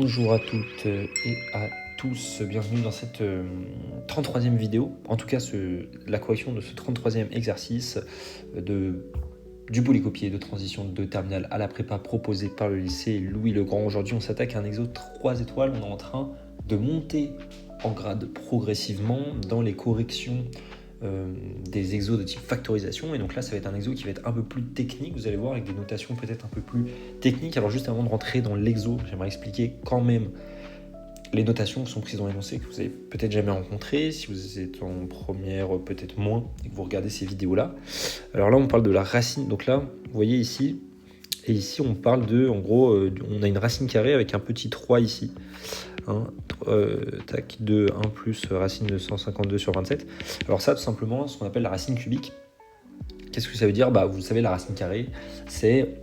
Bonjour à toutes et à tous, bienvenue dans cette 33e vidéo, en tout cas la correction de ce 33e exercice du polycopier de transition de terminale à la prépa proposé par le lycée Louis le Grand. Aujourd'hui on s'attaque à un exo 3 étoiles, on est en train de monter en grade progressivement dans les corrections des exos de type factorisation, et donc là ça va être un exo qui va être un peu plus technique, vous allez voir, avec des notations peut-être un peu plus techniques. Alors juste avant de rentrer dans l'exo, j'aimerais expliquer quand même les notations qui sont prises dans l'énoncé, que vous avez peut-être jamais rencontré, si vous êtes en première peut-être moins, et que vous regardez ces vidéos là. Alors là on parle de la racine, donc là vous voyez ici, et ici on parle de, en gros, on a une racine carrée avec un petit 3 ici, de 1 plus racine de 152 sur 27. Alors ça, tout simplement, ce qu'on appelle la racine cubique. Qu'est-ce que ça veut dire ? Vous savez, la racine carrée, c'est,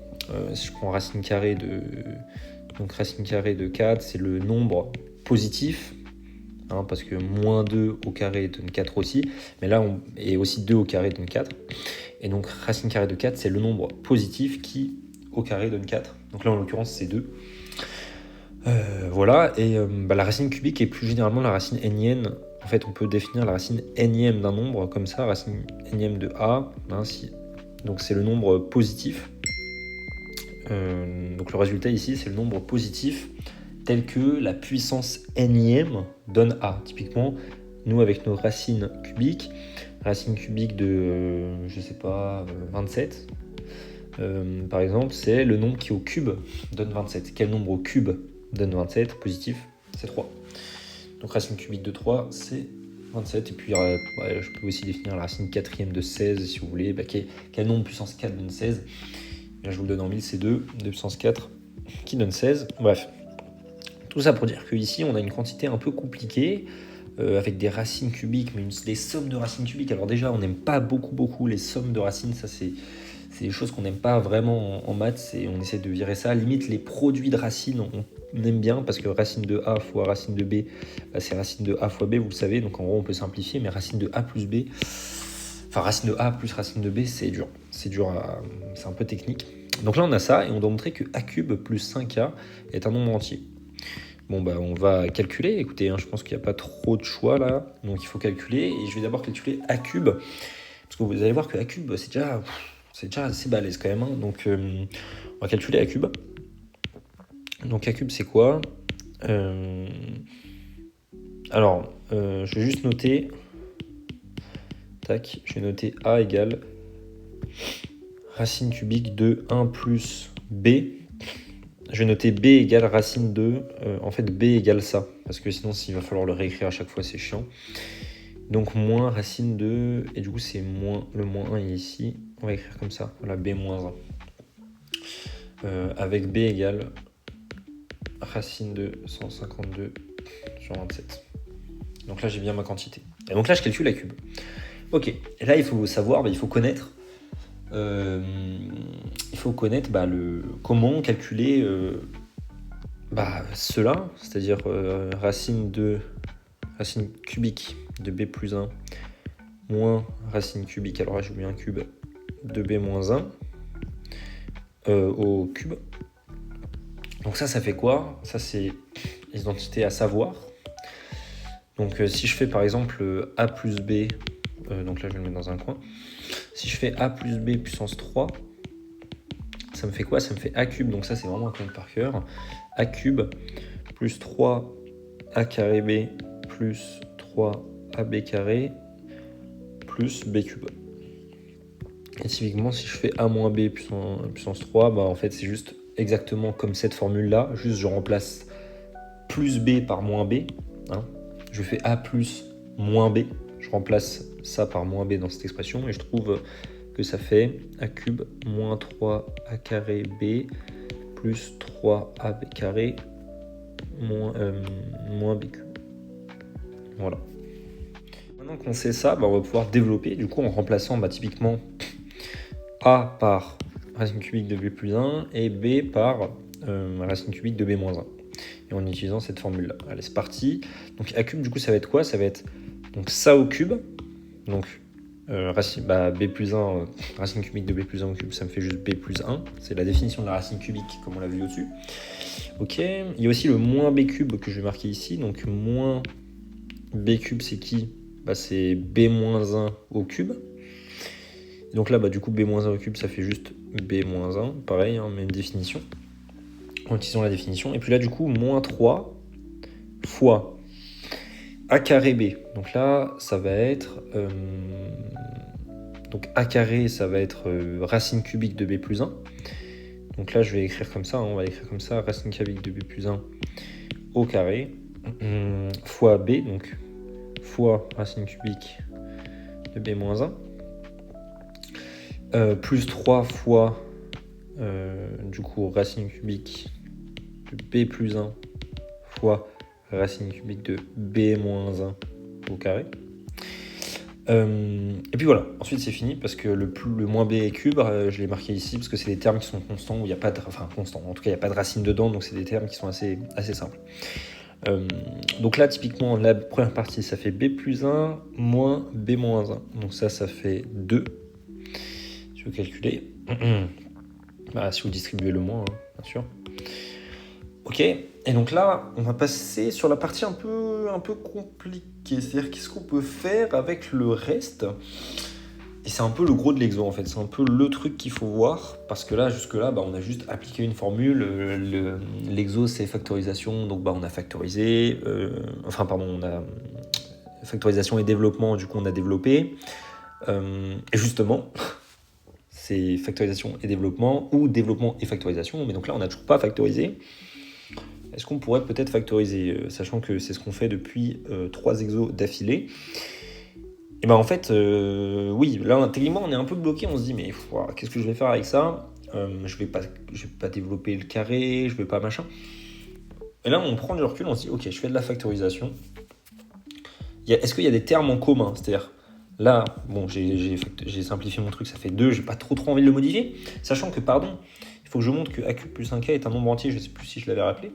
si je prends racine carrée de 4, c'est le nombre positif, parce que moins 2 au carré donne 4 aussi, mais là, et aussi 2 au carré donne 4. Et donc, racine carrée de 4, c'est le nombre positif qui, au carré, donne 4. Donc là, en l'occurrence, c'est 2. Voilà, et la racine cubique est plus généralement la racine énième. En fait, on peut définir la racine énième d'un nombre comme ça, racine énième de a, donc c'est le nombre positif. Donc le résultat ici, c'est le nombre positif tel que la puissance énième donne a. Typiquement, nous avec nos racine cubique de, 27, par exemple, c'est le nombre qui au cube donne 27. Quel nombre au cube donne 27, positif, c'est 3. Donc racine cubique de 3, c'est 27. Et puis je peux aussi définir la racine quatrième de 16, si vous voulez. Quel nombre puissance 4 donne 16 ? Bien, je vous le donne en 1000, c'est 2 puissance 4 qui donne 16. Bref, tout ça pour dire qu'ici, on a une quantité un peu compliquée, avec des racines cubiques, mais des sommes de racines cubiques. Alors déjà, on n'aime pas beaucoup les sommes de racines, ça c'est des choses qu'on n'aime pas vraiment en maths, et on essaie de virer ça. Limite, les produits de racines, on aime bien, parce que racine de A fois racine de B, c'est racine de A fois B, vous le savez, donc en gros on peut simplifier, mais racine de A plus B, racine de A plus racine de B, c'est dur, c'est un peu technique. Donc là on a ça, et on doit montrer que A cube plus 5A est un nombre entier. Bon on va calculer, écoutez, je pense qu'il n'y a pas trop de choix là, donc il faut calculer, et je vais d'abord calculer A cube, parce que vous allez voir que A cube, c'est déjà assez balèze quand même, donc on va calculer A cube. Donc A cube c'est quoi ? Alors, je vais juste noter, je vais noter A égale racine cubique de 1 plus B. Je vais noter B égale racine de, en fait B égale ça, parce que sinon il va falloir le réécrire à chaque fois, c'est chiant. Donc moins racine de, et du coup c'est moins, le moins 1 est ici, on va écrire comme ça, voilà, B moins 1. Avec B égale racine de 152 sur 27. Donc là j'ai bien ma quantité. Et donc là je calcule la cube. Ok, et là il faut savoir, il faut connaître comment calculer cela, c'est-à-dire racine cubique de b plus 1 moins racine cubique, alors là j'ai oublié un cube, de b moins 1 au cube. Donc ça fait quoi ? Ça c'est les identités à savoir. Donc si je fais par exemple a plus b, donc là je vais le mettre dans un coin, si je fais a plus b puissance 3, ça me fait quoi ? Ça me fait a cube, donc ça c'est vraiment un connaître par cœur, a cube plus 3 a carré b plus 3 ab carré plus b cube. Et typiquement si je fais a moins b puissance 3, en fait c'est juste exactement comme cette formule là, juste je remplace plus b par moins b, je fais a plus moins b, je remplace ça par moins b dans cette expression, et je trouve que ça fait a cube moins 3 a carré b plus 3 ab carré moins b cube. Voilà. Maintenant qu'on sait ça, on va pouvoir développer, du coup en remplaçant typiquement a par racine cubique de b plus 1 et b par racine cubique de b moins 1. Et en utilisant cette formule-là. Allez, c'est parti. Donc a cube, du coup, ça va être quoi ? Ça va être donc ça au cube. Donc B plus 1, racine cubique de B plus 1 au cube, ça me fait juste B plus 1. C'est la définition de la racine cubique, comme on l'a vu au-dessus. Ok, il y a aussi le moins B cube que je vais marquer ici. Donc moins B cube, c'est qui? C'est B moins 1 au cube. Et donc là, du coup, B moins 1 au cube, ça fait juste B moins 1. Pareil, même définition. En utilisant la définition. Et puis là, du coup, moins 3 fois A carré B. Donc là, ça va être... donc A carré, ça va être racine cubique de B plus 1. Donc là, je vais écrire comme ça. On va écrire comme ça. Racine cubique de B plus 1 au carré. Fois B, donc fois racine cubique de B moins 1. Plus 3 fois, du coup, racine cubique de B plus 1 fois racine cubique de B moins 1 au carré. Et puis voilà, ensuite c'est fini parce que le moins b cube, je l'ai marqué ici parce que c'est des termes qui sont constants, où il n'y a pas de, constants, en tout cas il n'y a pas de racine dedans, donc c'est des termes qui sont assez simples. Donc là typiquement la première partie ça fait b plus 1 moins b moins 1, donc ça fait 2, si vous calculez, si vous distribuez le moins, bien sûr. Ok, et donc là, on va passer sur la partie un peu compliquée, c'est-à-dire qu'est-ce qu'on peut faire avec le reste. Et c'est un peu le gros de l'exo en fait, c'est un peu le truc qu'il faut voir, parce que là, jusque-là, on a juste appliqué une formule, l'exo c'est factorisation, donc on a factorisé, on a factorisation et développement, du coup on a développé, et justement, c'est factorisation et développement, ou développement et factorisation, mais donc là on n'a toujours pas factorisé. Est-ce qu'on pourrait peut-être factoriser, sachant que c'est ce qu'on fait depuis 3 exos d'affilée? Et en fait, oui, là, techniquement, on est un peu bloqué, on se dit, mais qu'est-ce que je vais faire avec ça? Je vais pas développer le carré, je vais pas machin. Et là, on prend du recul, on se dit, ok, je fais de la factorisation. Est-ce qu'il y a des termes en commun? C'est-à-dire, là, j'ai simplifié mon truc, ça fait 2, j'ai pas trop envie de le modifier, sachant que, il faut que je montre que a cube plus 1k est un nombre entier, je sais plus si je l'avais rappelé.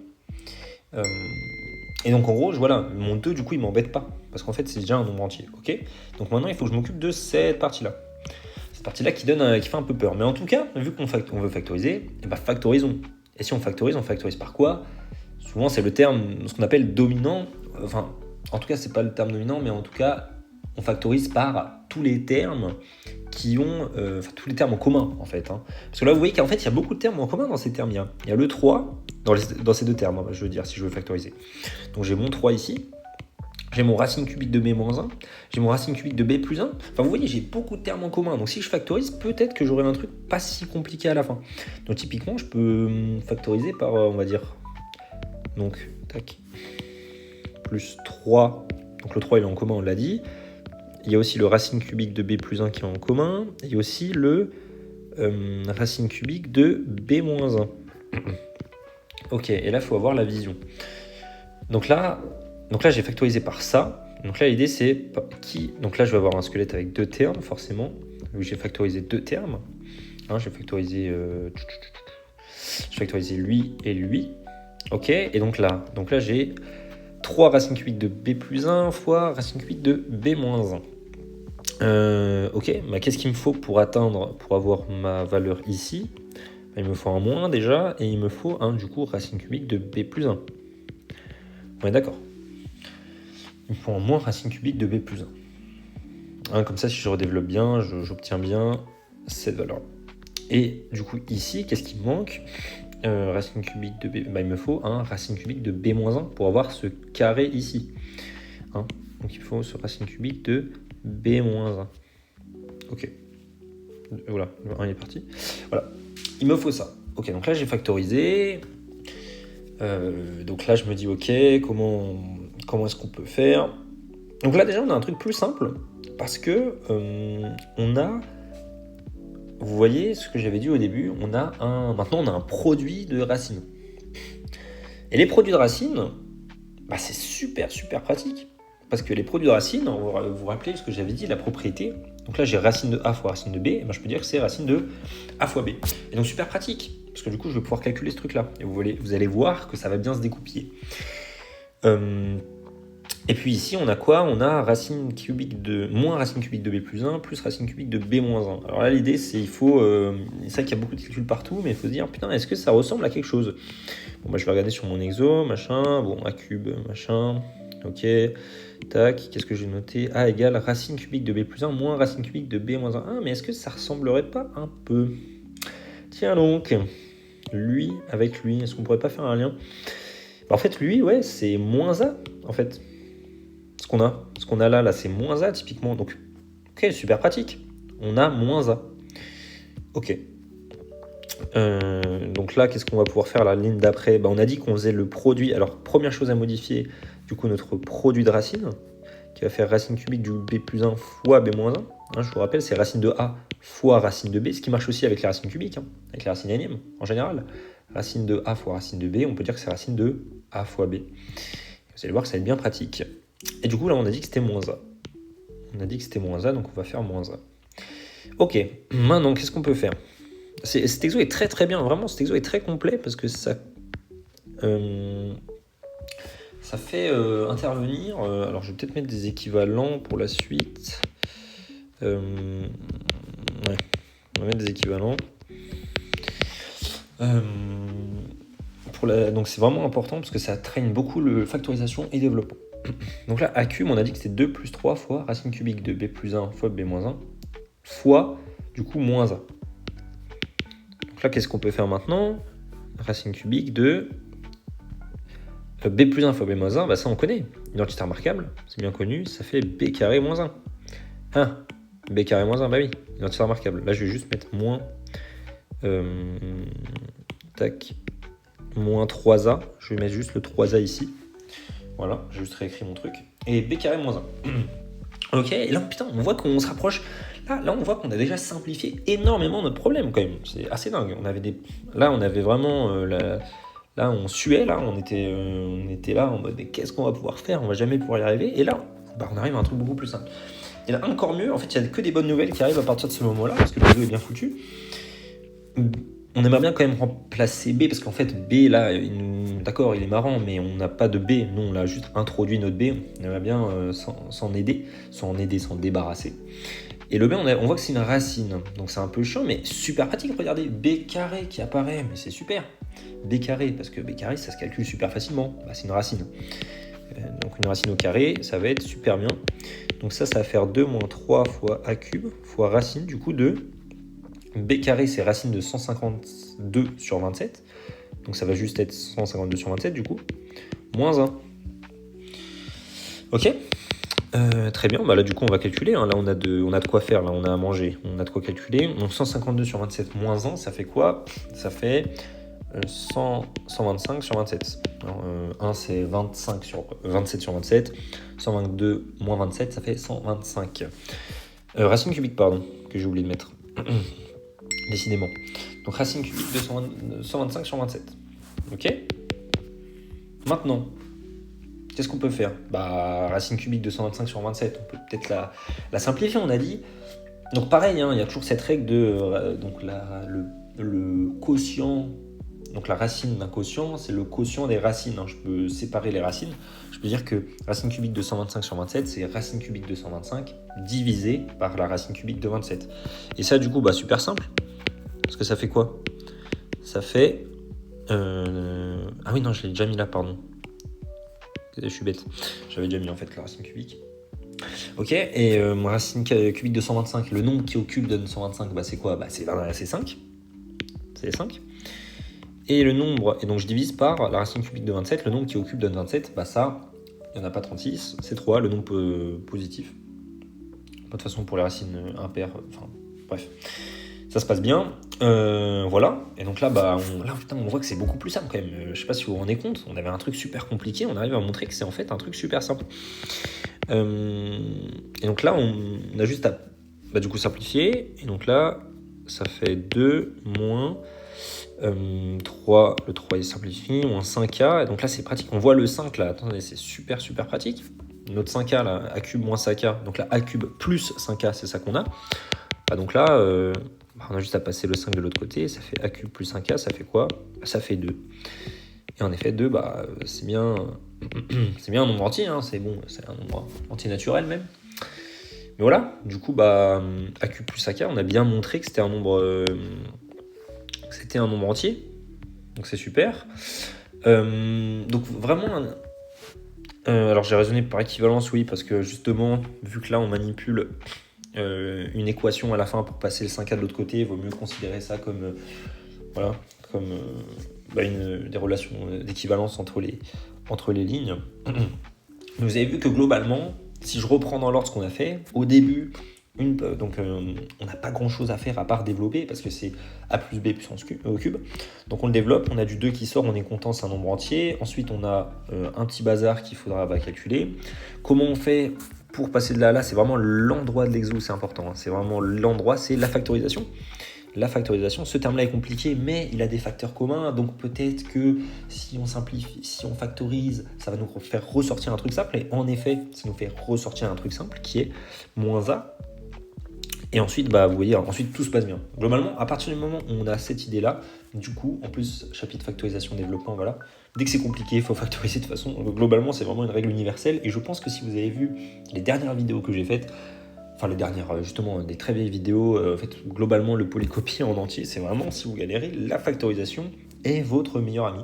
Et donc en gros, mon 2 du coup il m'embête pas, parce qu'en fait c'est déjà un nombre entier, ok? Donc maintenant il faut que je m'occupe de cette partie-là. Cette partie-là qui fait un peu peur. Mais en tout cas, vu qu'on veut factoriser, factorisons. Et si on factorise par quoi? Souvent c'est le terme, ce qu'on appelle dominant, en tout cas c'est pas le terme dominant, mais en tout cas on factorise par tous les termes qui ont, tous les termes en commun en fait. Parce que là vous voyez qu'en fait il y a beaucoup de termes en commun dans ces termes. Il y a le 3 dans ces deux termes, je veux dire, si je veux factoriser. Donc j'ai mon 3 ici, j'ai mon racine cubique de b-1, j'ai mon racine cubique de b plus 1. Vous voyez, j'ai beaucoup de termes en commun. Donc si je factorise, peut-être que j'aurai un truc pas si compliqué à la fin. Donc typiquement, je peux factoriser par, on va dire, donc, tac, plus 3. Donc le 3 il est en commun, on l'a dit. Il y a aussi le racine cubique de b plus 1 qui est en commun. Il y a aussi le racine cubique de b-1. Ok, et là, il faut avoir la vision. Donc là, j'ai factorisé par ça. Donc là, l'idée, c'est qui. Donc là, je vais avoir un squelette avec 2 termes, forcément. J'ai factorisé 2 termes. J'ai factorisé lui et lui. Ok, et donc là j'ai 3 racines cubiques de b plus 1 fois racine cubique de b moins 1. Ok, qu'est-ce qu'il me faut pour avoir ma valeur ici? Il me faut un moins déjà, et il me faut du coup racine cubique de b plus 1. On est d'accord. Il me faut un moins racine cubique de b plus 1. Comme ça, si je redéveloppe bien, j'obtiens bien cette valeur. Et du coup, ici, qu'est-ce qui me manque? Racine cubique de b, il me faut un racine cubique de b moins 1 pour avoir ce carré ici. Donc il faut ce racine cubique de b moins 1. Ok. Voilà, le 1 est parti. Voilà. Il me faut ça. Ok, donc là j'ai factorisé. Donc là je me dis ok, comment est-ce qu'on peut faire? Donc là déjà on a un truc plus simple parce que on a, vous voyez ce que j'avais dit au début, maintenant on a un produit de racines. Et les produits de racines, c'est super pratique. Parce que les produits de racines, vous vous rappelez ce que j'avais dit, la propriété. Donc là, j'ai racine de A fois racine de B, et je peux dire que c'est racine de A fois B. Et donc super pratique, parce que du coup, je vais pouvoir calculer ce truc-là. Et vous allez voir que ça va bien se découpiller. Et puis ici, on a quoi? On a racine cubique de moins racine cubique de b plus 1 plus racine cubique de b moins 1. Alors là, l'idée, c'est il faut... c'est vrai qu'il y a beaucoup de calculs partout, mais il faut se dire, putain, est-ce que ça ressemble à quelque chose? Bon, bah, je vais regarder sur mon exo, machin, bon, a cube, machin, ok, tac, qu'est-ce que j'ai noté? A égale racine cubique de b plus 1 moins racine cubique de b moins 1. Ah, mais est-ce que ça ressemblerait pas un peu? Tiens donc, lui avec lui, est-ce qu'on pourrait pas faire un lien? Bah, en fait, lui, ouais, c'est moins A, en fait. Ce qu'on a là, c'est moins A, typiquement. Donc, ok, super pratique. On a moins A. Ok. Donc là, qu'est-ce qu'on va pouvoir faire la ligne d'après? On a dit qu'on faisait le produit. Alors, première chose à modifier, du coup, notre produit de racine, qui va faire racine cubique du b plus 1 fois b moins 1. Je vous rappelle, c'est racine de a fois racine de b, ce qui marche aussi avec les racines cubiques, avec les racines énièmes en général. Racine de a fois racine de b, on peut dire que c'est racine de a fois b. Vous allez voir que ça va être bien pratique. Et du coup, là, on a dit que c'était moins a. Donc on va faire moins a. Ok, maintenant, qu'est-ce qu'on peut faire? Cet exo est très très bien, vraiment, cet exo est très complet parce que ça fait intervenir... alors, je vais peut-être mettre des équivalents pour la suite. Ouais, on va mettre des équivalents. Donc, c'est vraiment important parce que ça traîne beaucoup le factorisation et développement. Donc là, A cube, on a dit que c'était 2 plus 3 fois racine cubique de b plus 1 fois b moins 1 fois, du coup, moins 1. Donc là, qu'est-ce qu'on peut faire maintenant? Racine cubique de b plus 1 fois b moins 1, bah ça on connaît. Identité remarquable, c'est bien connu, ça fait b carré moins 1. Ah, b carré moins 1, bah oui, identité remarquable. Là, je vais juste mettre moins... tac, moins 3a. Je vais mettre juste le 3a ici. Voilà, j'ai juste réécrit mon truc. Et b carré moins 1. Ok, et là, putain, on voit qu'on se rapproche. Là, on voit qu'on a déjà simplifié énormément notre problème, quand même. C'est assez dingue. Là, on avait vraiment... Là, on suait, là, on était là en mode, mais qu'est-ce qu'on va pouvoir faire? On va jamais pouvoir y arriver. Et là, on arrive à un truc beaucoup plus simple. Et là, encore mieux, en fait, il n'y a que des bonnes nouvelles qui arrivent à partir de ce moment-là, parce que le jeu est bien foutu. On aimerait bien quand même remplacer B, parce qu'en fait, B, là, d'accord, il est marrant, mais on n'a pas de B. Nous, on a juste introduit notre B. On aimerait bien s'en débarrasser. Et le B, on voit que c'est une racine. Donc c'est un peu chiant, mais super pratique. Regardez, B carré qui apparaît, mais c'est super. B carré, parce que B carré, ça se calcule super facilement. C'est une racine. Donc une racine au carré, ça va être super bien. Donc ça va faire 2 moins 3 fois A cube fois racine, du coup, de B carré, c'est racine de 152 sur 27. Donc ça va juste être 152 sur 27, du coup, moins 1. Ok. Très bien, là du coup on va calculer, là on a de quoi faire, là on a à manger, on a de quoi calculer. Donc 152 sur 27 moins 1, ça fait quoi? Ça fait 125 sur 27. Alors, 1 c'est 27 sur 27, 122 moins 27, ça fait 125. Racine cubique, pardon, que j'ai oublié de mettre. Décidément. Donc racine cubique de 125 sur 27. Ok. Maintenant, qu'est-ce qu'on peut faire? Racine cubique de 125 sur 27, on peut peut-être la simplifier, on a dit. Donc pareil, il y a toujours cette règle de le quotient. Donc la racine d'un quotient, c'est le quotient des racines. Je peux séparer les racines. Je peux dire que racine cubique de 125 sur 27, c'est racine cubique de 125 divisé par la racine cubique de 27. Et ça, du coup, super simple. Parce que ça fait quoi? Ça fait... Ah oui, non, je l'ai déjà mis là, pardon. Je suis bête. J'avais déjà mis en fait la racine cubique. Ok, et racine cubique de 125, le nombre qui au cube donne 125, c'est quoi? C'est 5. C'est 5. Et le nombre, et donc je divise par la racine cubique de 27, le nombre qui au cube donne 27, ça, il n'y en a pas 36, c'est 3, le nombre positif. Pas de façon pour les racines impaires, enfin bref. Ça se passe bien, voilà. Et donc là, on voit que c'est beaucoup plus simple quand même. Je sais pas si vous vous rendez compte, on avait un truc super compliqué, on arrive à montrer que c'est en fait un truc super simple. Et donc là, on a juste à du coup simplifier. Et donc là, ça fait 2 moins 3, le 3 est simplifié, moins 5a. Et donc là, c'est pratique. On voit le 5 là, attendez, c'est super super pratique. Notre 5a là, a cube moins 5a. Donc là, a cube plus 5a, c'est ça qu'on a. Donc là, on a juste à passer le 5 de l'autre côté, ça fait a cube plus 5a, ça fait quoi? Ça fait 2. Et en effet, 2, c'est bien, c'est bien un nombre entier, hein, c'est bon, c'est un nombre entier naturel même. Mais voilà, du coup, AQ plus AK, on a bien montré que c'était un nombre entier, donc c'est super. Donc vraiment, alors j'ai raisonné par équivalence, oui, parce que justement, vu que là on manipule une équation à la fin pour passer le 5A de l'autre côté, il vaut mieux considérer ça comme, voilà, comme des relations d'équivalence entre les lignes. Vous avez vu que globalement, si je reprends dans l'ordre ce qu'on a fait, au début, on n'a pas grand chose à faire à part développer parce que c'est a plus b puissance au cube. Donc on le développe, on a du 2 qui sort, on est content, c'est un nombre entier. Ensuite on a un petit bazar qu'il faudra calculer. Comment on fait pour passer de là à là? C'est vraiment l'endroit de l'exo, c'est important, hein. C'est vraiment l'endroit, c'est la factorisation. La factorisation, ce terme-là est compliqué, mais il a des facteurs communs, donc peut-être que si on simplifie, si on factorise, ça va nous faire ressortir un truc simple, et en effet, ça nous fait ressortir un truc simple qui est moins A. Et ensuite, vous voyez, ensuite tout se passe bien. Globalement, à partir du moment où on a cette idée-là, du coup, en plus, chapitre factorisation, développement, voilà, dès que c'est compliqué, il faut factoriser de toute façon. Donc, globalement, c'est vraiment une règle universelle, et je pense que si vous avez vu les dernières vidéos que j'ai faites, enfin les dernières, justement, des très vieilles vidéos, en fait, globalement, le polycopier en entier, c'est vraiment, si vous galérez, la factorisation est votre meilleur ami.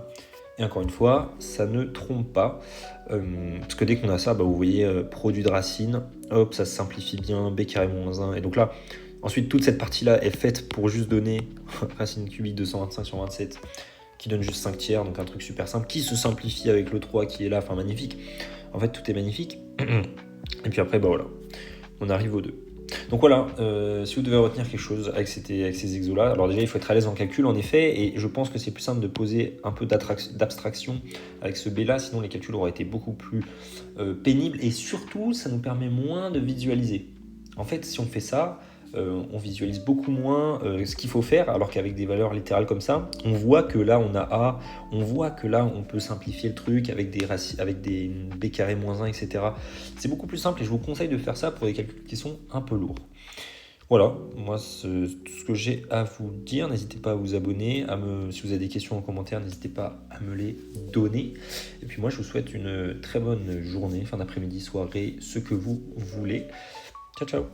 Et encore une fois, ça ne trompe pas, parce que dès qu'on a ça, vous voyez, produit de racine, hop, ça se simplifie bien, b carré moins 1, et donc là, ensuite, toute cette partie-là est faite pour juste donner racine cubique 225 sur 27, qui donne juste 5 tiers, donc un truc super simple, qui se simplifie avec le 3 qui est là, enfin magnifique. En fait, tout est magnifique. Et puis après, voilà, on arrive au 2. Donc voilà, si vous devez retenir quelque chose avec ces exos-là, alors déjà il faut être à l'aise en calcul en effet, et je pense que c'est plus simple de poser un peu d'abstraction avec ce B-là, sinon les calculs auraient été beaucoup plus pénibles, et surtout ça nous permet moins de visualiser. En fait, si on fait ça, on visualise beaucoup moins ce qu'il faut faire, alors qu'avec des valeurs littérales comme ça, on voit que là on a A, on voit que là on peut simplifier le truc avec des b carré moins 1, etc. C'est beaucoup plus simple et je vous conseille de faire ça pour des calculs qui sont un peu lourds. Voilà, moi c'est tout ce que j'ai à vous dire. N'hésitez pas à vous abonner, si vous avez des questions en commentaire, n'hésitez pas à me les donner. Et puis moi je vous souhaite une très bonne journée, fin d'après-midi, soirée, ce que vous voulez. Ciao ciao.